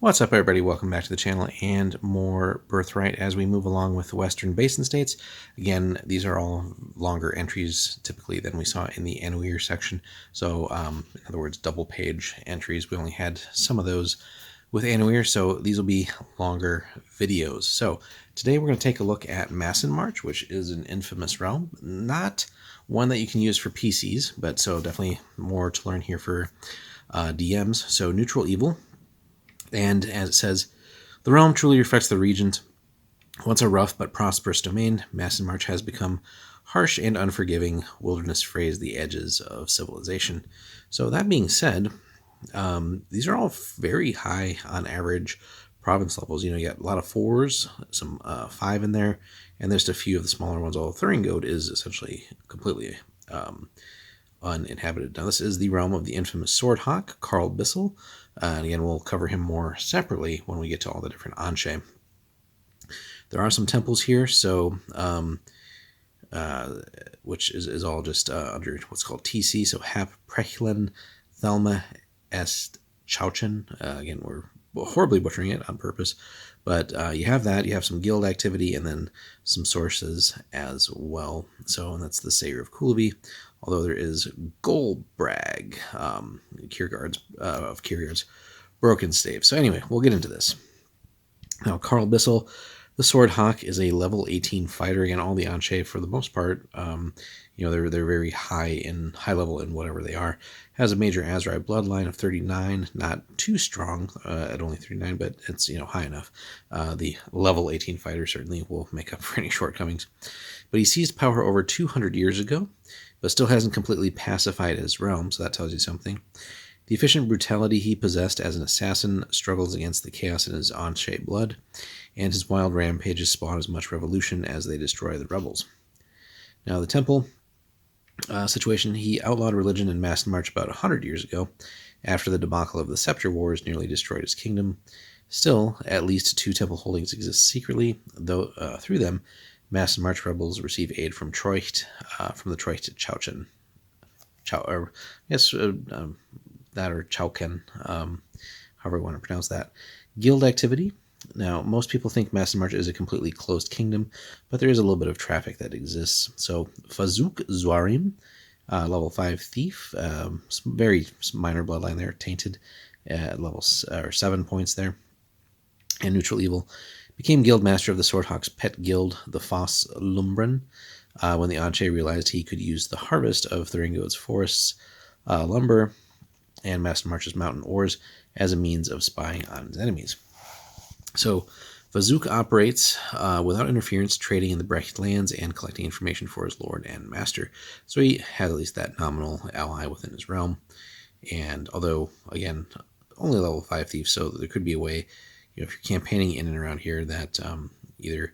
What's up, everybody? Welcome back to the channel and more Birthright as we move along with the Western Basin States. Again, these are all longer entries typically than we saw in the Annuir section. So, in other words, double page entries. We only had some of those with Annuir, so these will be longer videos. So, today we're going to take a look at Massenmarch, which is an infamous realm. Not one that you can use for PCs, but so definitely more to learn here for DMs. So, neutral evil. And as it says, the realm truly reflects the regions. Once a rough but prosperous domain, Massenmarch has become harsh and unforgiving wilderness phrase the edges of civilization. So that being said, these are all very high on average province levels. You got a lot of 4s, some 5 in there, and there's a few of the smaller ones. Although Thuringode is essentially completely uninhabited. Now, this is the realm of the infamous Sword Hawk, Karl Bissell. And again, we'll cover him more separately when we get to all the different Anshe. There are some temples here, so which is all just under what's called TC. So Hap Prechlen Thelma Est Chauchen. Again, we're horribly butchering it on purpose, but you have that. You have some guild activity and then some sources as well. So, and that's the Sayer of Coolby. Although there is Golbrag, Kiergaard's broken stave. So anyway, we'll get into this. Now, Karl Bissell, the Sword Hawk, is a level 18 fighter. Again, all the Anshe, for the most part, they're very high level in whatever they are. Has a major Azrai bloodline of 39, not too strong at only 39, but it's high enough. The level 18 fighter certainly will make up for any shortcomings. But he seized power over 200 years ago, but still hasn't completely pacified his realm, so that tells you something. The efficient brutality he possessed as an assassin struggles against the chaos in his Anshe blood, and his wild rampages spawn as much revolution as they destroy the rebels. Now, the temple situation, he outlawed religion in Massenmarch about 100 years ago, after the debacle of the Scepter Wars nearly destroyed his kingdom. Still, at least 2 temple holdings exist secretly, though through them, Massenmarch rebels receive aid from Treucht, from the Treucht Chauchen. That or Chauken, however you want to pronounce that. Guild activity. Now, most people think Massenmarch is a completely closed kingdom, but there is a little bit of traffic that exists. So, Fazuk Zwarim, level 5 thief, very minor bloodline there, tainted at level 7 points there. And neutral evil. Became guild master of the Swordhawk's pet guild, the Foss Lumbran, when the Anshe realized he could use the harvest of Thuringode's forests, lumber, and Massenmarch's mountain ores as a means of spying on his enemies. So, Vazuk operates without interference, trading in the Brecht lands and collecting information for his lord and master. So he has at least that nominal ally within his realm. And although, again, only level 5 thief, so there could be a way, if you're campaigning in and around here, that either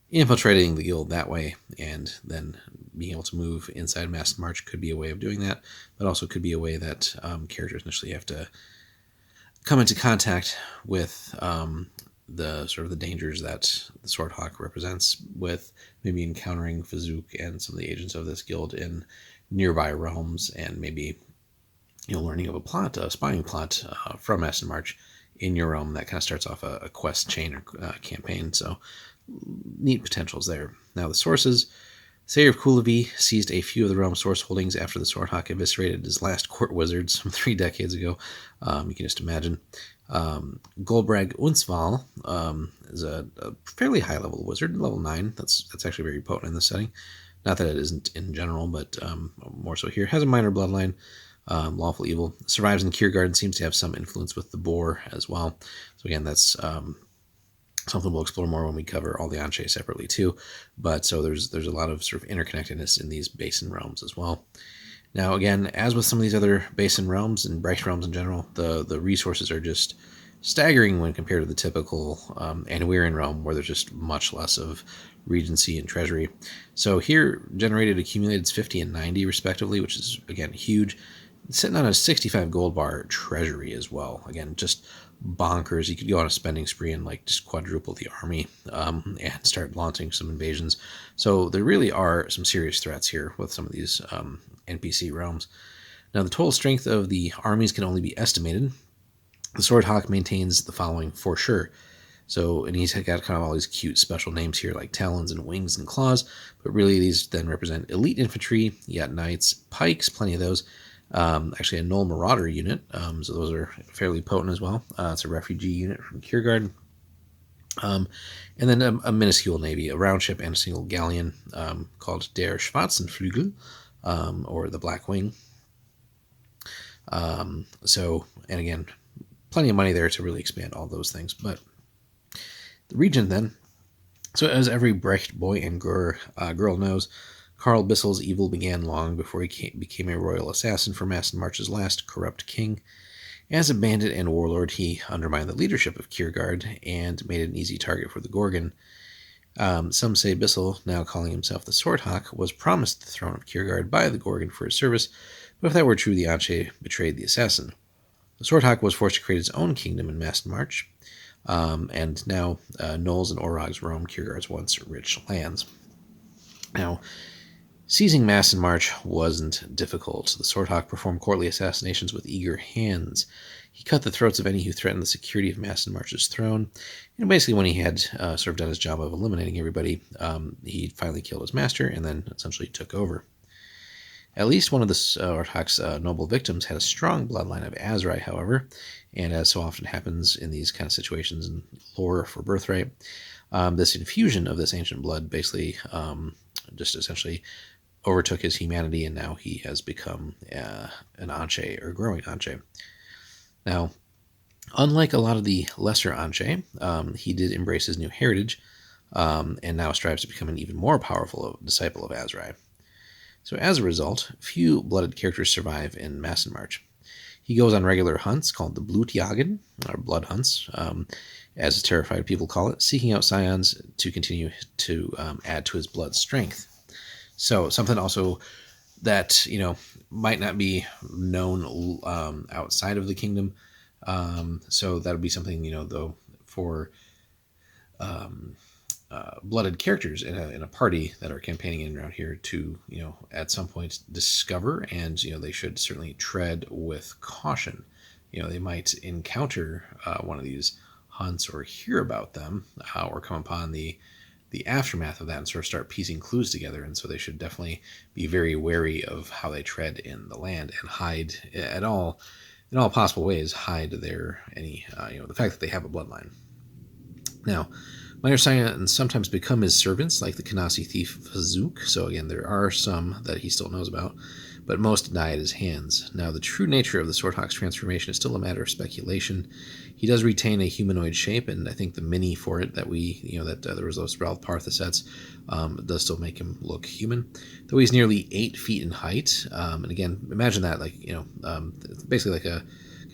infiltrating the guild that way and then being able to move inside Massenmarch could be a way of doing that, but also could be a way that characters initially have to come into contact with the sort of the dangers that the Swordhawk represents, with maybe encountering Fazuk and some of the agents of this guild in nearby realms, and maybe learning of a spying plot from Massenmarch in your realm that kind of starts off a quest chain or campaign. So neat potentials there. Now, the sources. Sayer of Coolby seized a few of the realm's source holdings after the Swordhawk eviscerated his last court wizards from 3 decades ago. You can just imagine. Golbrag Unsval is a fairly high-level wizard, level 9. That's actually very potent in this setting. Not that it isn't in general, but more so here. Has a minor bloodline, lawful evil. Survives in Kiergaard and seems to have some influence with the boar as well. So again, that's something we'll explore more when we cover all the Anshe separately too. But so there's a lot of sort of interconnectedness in these basin realms as well. Now, again, as with some of these other basin realms and Brecht realms in general, the resources are just staggering when compared to the typical Annuirian realm, where there's just much less of regency and treasury. So here, generated accumulated 50 and 90 respectively, which is, again, huge. It's sitting on a 65 gold bar treasury as well. Again, just bonkers. You could go on a spending spree and just quadruple the army and start launching some invasions. So there really are some serious threats here with some of these NPC realms. Now, the total strength of the armies can only be estimated, The Sword Hawk maintains the following for sure. So, and he's got kind of all these cute special names here, like talons and wings and claws, but really these then represent elite infantry. You got knights, pikes, plenty of those. Actually, a Null Marauder unit, so those are fairly potent as well. It's a refugee unit from Kierguard. And then a minuscule navy, a round ship, and a single galleon called Der Schwarzenflügel, or the Black Wing. So, and again, plenty of money there to really expand all those things. But the region then, so as every Brecht boy and girl knows, Karl Bissel's evil began long before he became a royal assassin for Massenmarch's last corrupt king. As a bandit and warlord, he undermined the leadership of Kierguard and made it an easy target for the Gorgon. Some say Bissell, now calling himself the Sword Hawk, was promised the throne of Kierguard by the Gorgon for his service, but if that were true, the Anshe betrayed the assassin. The Sword Hawk was forced to create his own kingdom in Massenmarch, and now Gnolls and Orogs roam Kierguard's once rich lands. Now, seizing Massenmarch wasn't difficult. The Swordhawk performed courtly assassinations with eager hands. He cut the throats of any who threatened the security of Massenmarch's throne. And basically, when he had sort of done his job of eliminating everybody, he finally killed his master and then essentially took over. At least one of the Swordhawk's noble victims had a strong bloodline of Azrai, however, and as so often happens in these kind of situations in lore for Birthright, this infusion of this ancient blood basically just essentially overtook his humanity, and now he has become an Anshe, or growing Anshe. Now, unlike a lot of the lesser Anshe, he did embrace his new heritage, and now strives to become an even more powerful disciple of Azrai. So as a result, few blooded characters survive in Massenmarch. He goes on regular hunts called the Blutjagen, or blood hunts, as terrified people call it, seeking out scions to continue to add to his blood strength. So something also that, might not be known outside of the kingdom. So that would be something, though, for blooded characters in a party that are campaigning in around here to, at some point discover, and, they should certainly tread with caution. They might encounter one of these hunts or hear about them or come upon the aftermath of that and sort of start piecing clues together. And so they should definitely be very wary of how they tread in the land and hide in all possible ways, hide the fact that they have a bloodline. Now, minor scions sometimes become his servants, like the Kanasi thief Fazook. So again, there are some that he still knows about, but most die at his hands. Now, the true nature of the Swordhawk's transformation is still a matter of speculation. He does retain a humanoid shape, and I think the mini for it that there was those Ralph Partha sets does still make him look human, though he's nearly 8 feet in height. And again, imagine that, basically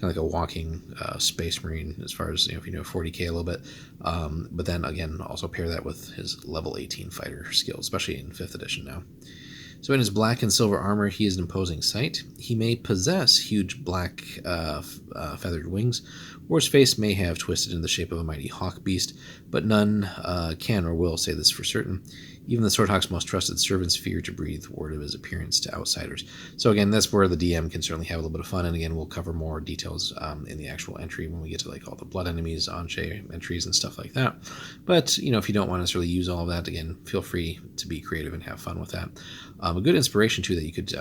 like a walking space marine, as far as if you know 40k a little bit, but then again also pair that with his level 18 fighter skills, especially in 5th edition now. So in his black and silver armor, he is an imposing sight. He may possess huge black feathered wings, or his face may have twisted in the shape of a mighty hawk beast, but none can or will say this for certain. Even the Swordhawk's most trusted servants fear to breathe word of his appearance to outsiders. So again, that's where the DM can certainly have a little bit of fun, and again, we'll cover more details in the actual entry when we get to all the blood enemies, Anshe entries, and stuff like that. But, if you don't want to necessarily use all of that, again, feel free to be creative and have fun with that. A good inspiration, too, that you could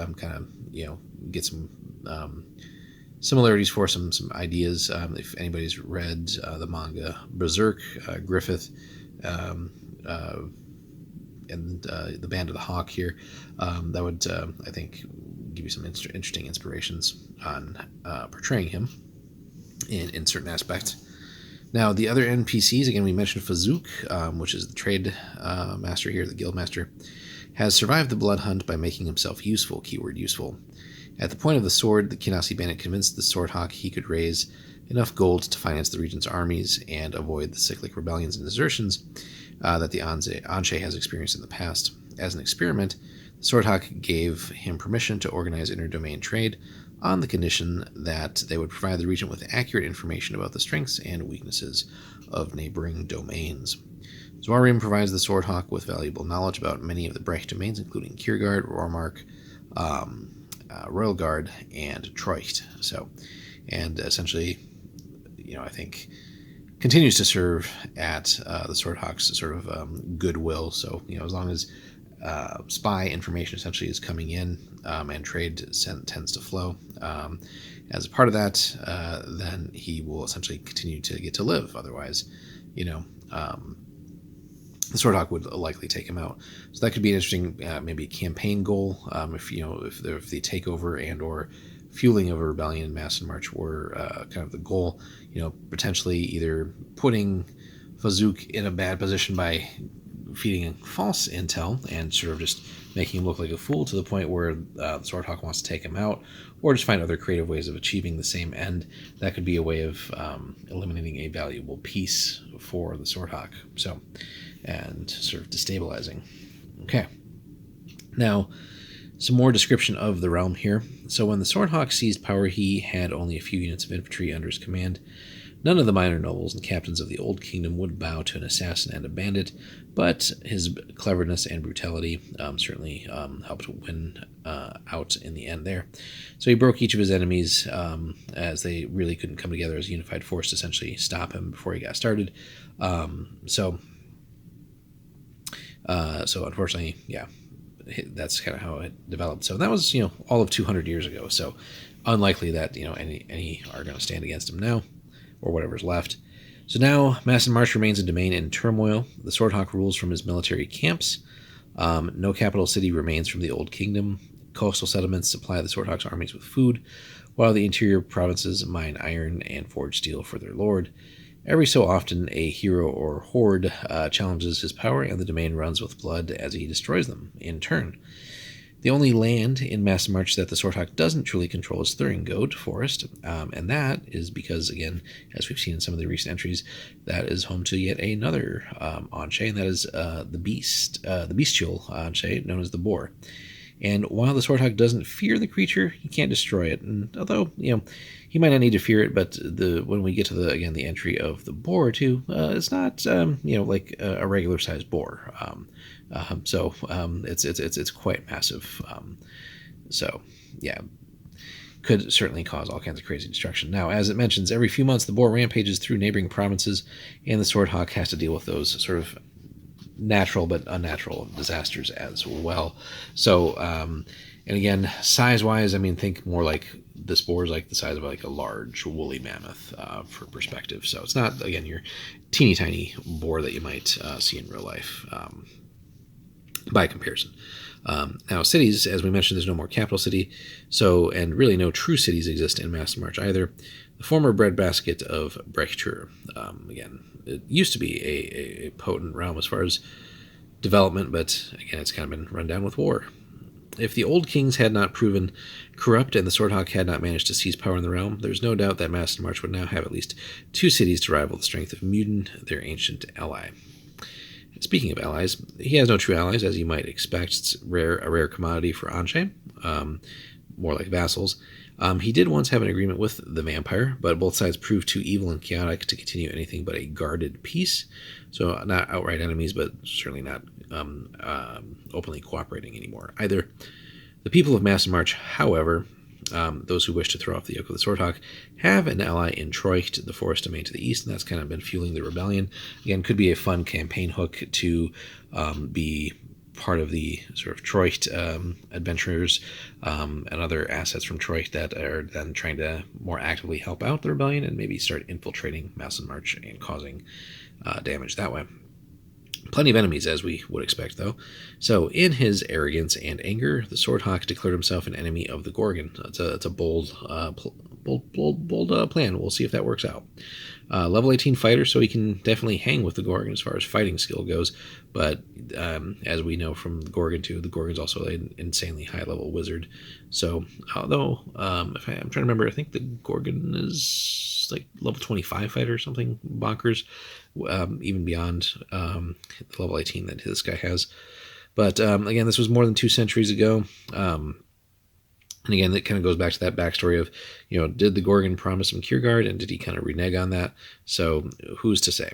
get some similarities for some ideas. If anybody's read the manga Berserk, Griffith, and the Band of the Hawk here, that would, I think, give you some interesting inspirations on portraying him in certain aspects. Now, the other NPCs, again, we mentioned Fazook, which is the trade master here, the guild master, has survived the blood hunt by making himself useful, keyword useful. At the point of the sword, the Kinasi bandit convinced the Swordhawk he could raise enough gold to finance the region's armies and avoid the cyclic rebellions and desertions that the Anshe has experienced in the past. As an experiment, the Swordhawk gave him permission to organize interdomain trade on the condition that they would provide the region with accurate information about the strengths and weaknesses of neighboring domains. Zwarim provides the Swordhawk with valuable knowledge about many of the Brecht domains, including Kierguard, Rormark, Royal Guard, and Troicht. And essentially, I think continues to serve at the Swordhawk's sort of goodwill. So, as long as spy information essentially is coming in and trade tends to flow as a part of that, then he will essentially continue to get to live. Otherwise, the Swordhawk would likely take him out. So that could be an interesting maybe campaign goal if the takeover and or fueling of a rebellion in Massenmarch were kind of the goal. Potentially either putting Fazook in a bad position by feeding false intel and sort of just making him look like a fool to the point where the Swordhawk wants to take him out, or just find other creative ways of achieving the same end. That could be a way of eliminating a valuable piece for the Swordhawk. So, and sort of destabilizing. Okay. Now, some more description of the realm here. So when the Swordhawk seized power, he had only a few units of infantry under his command. None of the minor nobles and captains of the Old Kingdom would bow to an assassin and a bandit, but his cleverness and brutality certainly helped win out in the end there. So he broke each of his enemies as they really couldn't come together as a unified force to essentially stop him before he got started. So unfortunately, yeah, that's kind of how it developed. So that was, all of 200 years ago. So unlikely that, any are going to stand against him now, or whatever's left. So now Massenmarch remains a domain in turmoil. The Swordhawk rules from his military camps. No capital city remains from the Old Kingdom. Coastal settlements supply the Swordhawk's armies with food, while the interior provinces mine iron and forge steel for their lord. Every so often, a hero or horde challenges his power, and the domain runs with blood as he destroys them in turn. The only land in Massenmarch that the Swordhawk doesn't truly control is Thuringode Forest, and that is because, again, as we've seen in some of the recent entries, that is home to yet another Anche, and that is the bestial Anche, known as the Boar. And while the Swordhawk doesn't fear the creature, he can't destroy it. And although, he might not need to fear it, but when we get to the entry of the boar too, it's not like a regular sized boar. So it's quite massive. So yeah, could certainly cause all kinds of crazy destruction. Now, as it mentions, every few months the boar rampages through neighboring provinces, and the Swordhawk has to deal with those sort of natural but unnatural disasters as well. So, and again, size-wise, think more like this boar is like the size of like a large woolly mammoth for perspective. So it's not, again, your teeny tiny boar that you might see in real life by comparison. Now, cities, as we mentioned, there's no more capital city, and really no true cities exist in Massenmarch either. The former breadbasket of Victorum, again, it used to be a potent realm as far as development, but again, it's kind of been run down with war. If the old kings had not proven corrupt and the Swordhawk had not managed to seize power in the realm, there's no doubt that Massenmarch would now have at least two cities to rival the strength of Munin, their ancient ally. Speaking of allies, he has no true allies, as you might expect. It's a rare commodity for Anche, more like vassals. He did once have an agreement with the vampire, but both sides proved too evil and chaotic to continue anything but a guarded peace. So not outright enemies, but certainly not openly cooperating anymore either. The people of Massenmarch, however, those who wish to throw off the yoke of the Swordhawk, have an ally in Troycht, the forest domain to the east, and that's kind of been fueling the rebellion. Again, could be a fun campaign hook to be part of the sort of Troycht adventurers and other assets from Troycht that are then trying to more actively help out the rebellion and maybe start infiltrating Massenmarch and causing damage that way. Plenty of enemies, as we would expect, though. So, in his arrogance and anger, the Swordhawk declared himself an enemy of the Gorgon. It's a bold plan. We'll see if that works out. Level 18 fighter, so he can definitely hang with the Gorgon as far as fighting skill goes. But as we know from the Gorgon 2, the Gorgon's also an insanely high-level wizard. So, although, I'm trying to remember, I think the Gorgon is like level 25 fighter or something bonkers, even beyond the level 18 that this guy has. But again, this was more than 2 centuries ago. And again, that kind of goes back to that backstory of, did the Gorgon promise him Kierguard, and did he kind of renege on that? So who's to say?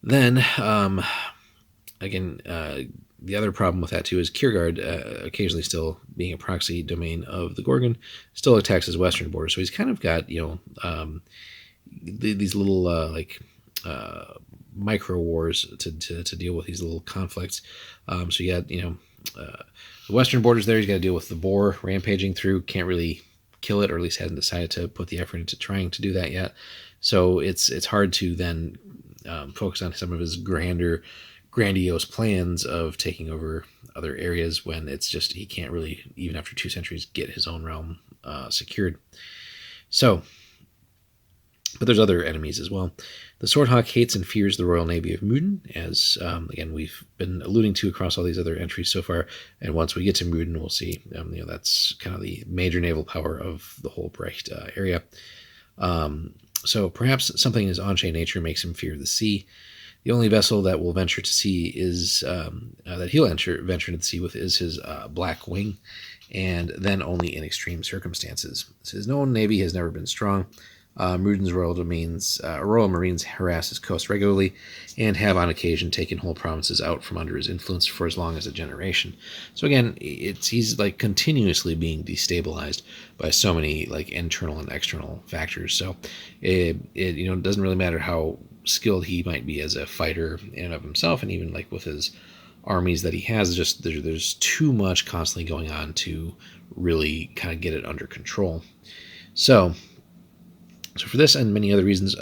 Then, again, the other problem with that too is Kiergaard, occasionally still being a proxy domain of the Gorgon, still attacks his western border. So he's kind of got these little micro wars to deal with, these little conflicts. So you got the western borders there. He's got to deal with the boar rampaging through. Can't really kill it, or at least hasn't decided to put the effort into trying to do that yet. So it's hard to then focus on some of his grandiose plans of taking over other areas when it's just he can't really, even after 2 centuries, get his own realm secured. So, but there's other enemies as well. The Swordhawk hates and fears the Royal Navy of Muiden, as again we've been alluding to across all these other entries so far. And once we get to Muiden, we'll see that's kind of the major naval power of the whole Brecht area. So perhaps something in his on-chain nature makes him fear the sea. The only vessel that will venture to sea is that he'll venture into the sea with is his Black Wing, and then only in extreme circumstances. So his known navy has never been strong. Muiden's Royal Marines harass his coast regularly and have on occasion taken whole provinces out from under his influence for as long as a generation. So again, he's like continuously being destabilized by so many like internal and external factors. So it doesn't really matter how skilled he might be as a fighter in and of himself, and even like with his armies that he has, just there's too much constantly going on to really kind of get it under control. So for this and many other reasons,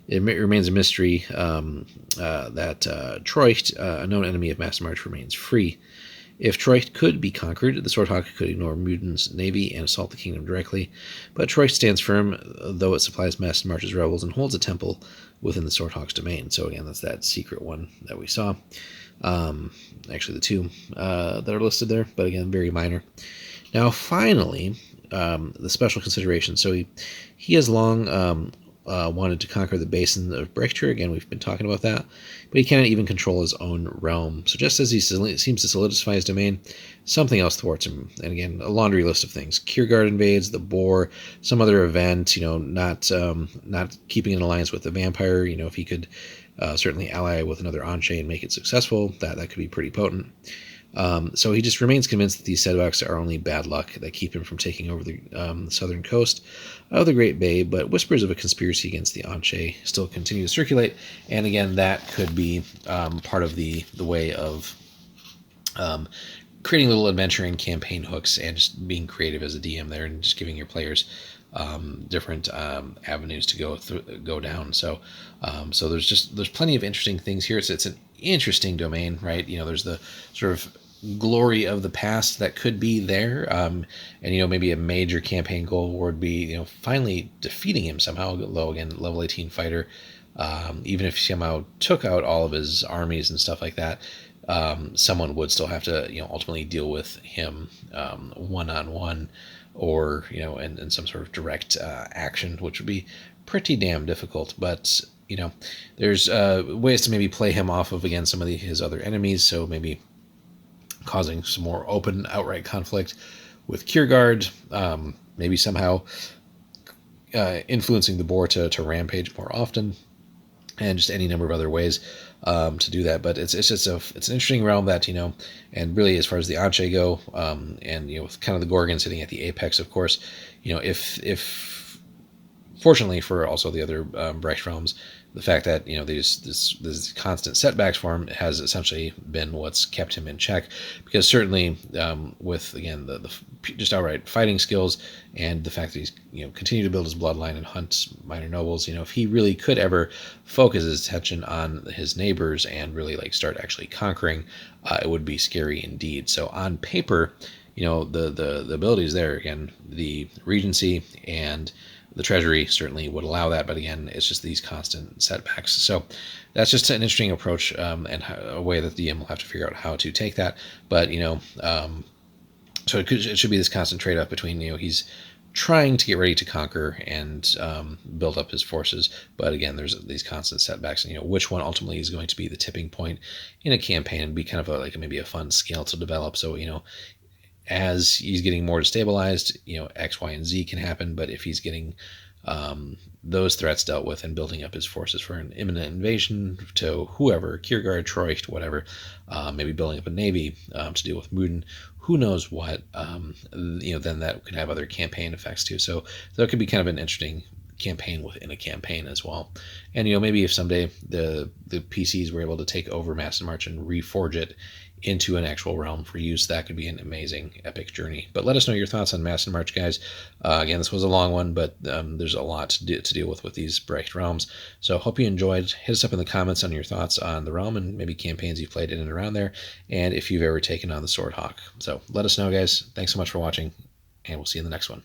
it remains a mystery that Treucht, a known enemy of Massenmarch, remains free. If Treucht could be conquered, the Swordhawk could ignore Muiden's navy and assault the kingdom directly, but Treucht stands firm, though it supplies Massenmarch's rebels and holds a temple within the Swordhawk's domain. So again, that's that secret one that we saw. Actually, the two that are listed there, but again, very minor. Now, finally, the special consideration. So he has long wanted to conquer the basin of Brechtur. Again, we've been talking about that, but he cannot even control his own realm. So just as he seems to solidify his domain, something else thwarts him. And again, a laundry list of things: Kiergaard invades, the boar, some other event. Not keeping an alliance with the vampire. If he could certainly ally with another on-chain and make it successful, that could be pretty potent. So he just remains convinced that these setbacks are only bad luck that keep him from taking over the southern coast of the Great Bay, but whispers of a conspiracy against the Anche still continue to circulate, and again, that could be part of the way of creating little adventuring campaign hooks and just being creative as a DM there and just giving your players different avenues to go down. So there's plenty of interesting things here. It's an interesting domain, right? There's the sort of glory of the past that could be there, and maybe a major campaign goal would be finally defeating him somehow. Low again, level 18 fighter. Even if he somehow took out all of his armies and stuff like that, someone would still have to ultimately deal with him one-on-one, or in some sort of direct action, which would be pretty damn difficult. But there's ways to maybe play him off of, again, some of his other enemies. So maybe causing some more open, outright conflict with Kiergaard, maybe somehow influencing the boar to rampage more often, and just any number of other ways to do that. But it's just it's an interesting realm that and really, as far as the Anche go, and with kind of the Gorgon sitting at the apex, of course, if fortunately for also the other Brecht realms, the fact that these constant setbacks for him has essentially been what's kept him in check, because certainly with again the just outright fighting skills and the fact that he's continue to build his bloodline and hunt minor nobles, if he really could ever focus his attention on his neighbors and really start actually conquering, it would be scary indeed. So on paper, the abilities there, again, the Regency and the Treasury certainly would allow that, but again, it's just these constant setbacks. So that's just an interesting approach, and a way that the DM will have to figure out how to take that. But so it should be this constant trade-off between he's trying to get ready to conquer and build up his forces, but again, there's these constant setbacks, and which one ultimately is going to be the tipping point in a campaign and be kind of maybe a fun scale to develop. So as he's getting more destabilized, X, Y, and Z can happen. But if he's getting those threats dealt with and building up his forces for an imminent invasion to whoever, Kiergaard, Troy, whatever, maybe building up a navy to deal with Muden, who knows what, then that could have other campaign effects too. So that could be kind of an interesting campaign within a campaign as well. And maybe if someday the PCs were able to take over Massenmarch and reforge it into an actual realm for use, that could be an amazing epic journey. But let us know your thoughts on Massenmarch, guys. Again, this was a long one, but there's a lot to deal with these Brecht realms. So hope you enjoyed. Hit us up in the comments on your thoughts on the realm and maybe campaigns you've played in and around there, and if you've ever taken on the Swordhawk. So let us know, guys. Thanks so much for watching, and we'll see you in the next one.